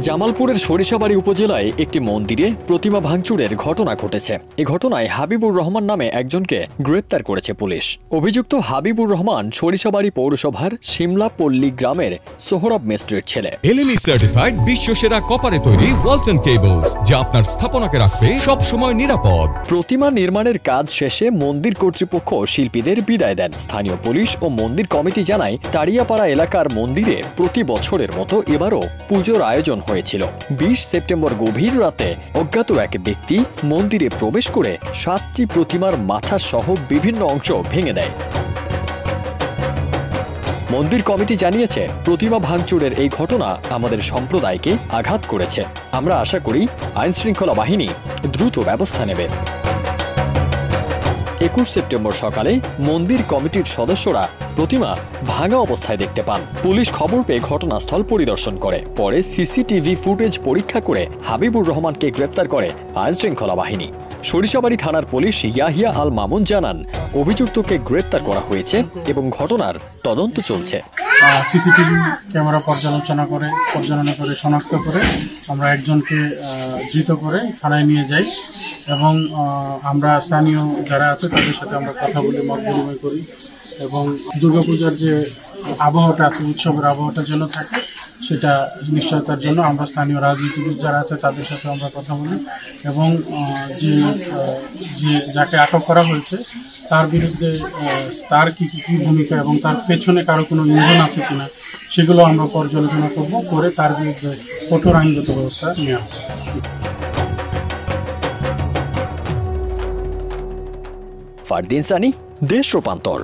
জামালপুরের সরিষাবাড়ী উপজেলায় একটি মন্দিরে প্রতিমা ভাঙচুরের ঘটনা ঘটেছে। এ ঘটনায় হাবিবুর রহমান নামে একজনকে গ্রেপ্তার করেছে পুলিশ। অভিযুক্ত হাবিবুর রহমান সরিষাবাড়ী পৌরসভার শিমলাপল্লী গ্রামের সোহরাব মিস্ত্রির ছেলে। এলএমই সার্টিফাইড বিশ্বসেরা কপারে তৈরি ওয়ালটন কেবলস, যা আপনার স্থাপনাকে রাখবে সব সময় নিরাপদ। প্রতিমা নির্মাণের কাজ শেষে মন্দির কর্তৃপক্ষ শিল্পীদের বিদায় দেন। স্থানীয় পুলিশ ও মন্দির কমিটি জানায়, টারিয়াপাড়া এলাকার মন্দিরে প্রতি বছরের মতো এবারও পুজোর আয়োজন হয়েছিল। ২০ সেপ্টেম্বর গভীর রাতে অজ্ঞাত এক ব্যক্তি মন্দিরে প্রবেশ করে ৭টি প্রতিমার মাথা সহ বিভিন্ন অংশ ভেঙে দেয়। মন্দির কমিটি জানিয়েছে, প্রতিমা ভাঙচুরের এই ঘটনা আমাদের সম্প্রদায়কে আঘাত করেছে। আমরা আশা করি আইনশৃঙ্খলা বাহিনী দ্রুত ব্যবস্থা নেবে। ২১ সেপ্টেম্বর সকালে মন্দির কমিটির সদস্যরা প্রতিমা ভাঙা অবস্থায় দেখতে পান। পুলিশ খবর পেয়ে ঘটনাস্থল পরিদর্শন করে। পরে সিসিটিভি ফুটেজ পরীক্ষা করে হাবিবুর রহমানকে গ্রেপ্তার করে আইনশৃঙ্খলা বাহিনী। সরিষাবাড়ী থানার পুলিশ ইয়াহিয়া আল মামুন জানান, অভিযুক্তকে গ্রেপ্তার করা হয়েছে এবং ঘটনার তদন্ত চলছে। সিসিটিভি ক্যামেরা পর্যালোচনা করে শনাক্ত করে আমরা একজনকে ধৃত করে থানায় নিয়ে যাই এবং আমরা স্থানীয় যারা আছে তাদের সাথে আমরা কথা বলে মত বিনিময় করি এবং দুর্গাপূজার যে আবহাওয়াটা আছে, উৎসবের আবহাওয়াটা যেন থাকে সেটা নিশ্চয়তার জন্য আমরা স্থানীয় রাজনীতিবিদ যারা আছে তাদের সাথে আমরা কথা বলি এবং যাকে আটক করা হয়েছে তার বিরুদ্ধে তার কি ভূমিকা এবং তার পেছনে কারো কোনো ইন্ধন আছে কিনা সেগুলো আমরা পর্যালোচনা করে তার বিরুদ্ধে কঠোর আইনগত ব্যবস্থা নেওয়া হবে। ফারদিন সানি, দেশ রূপান্তর।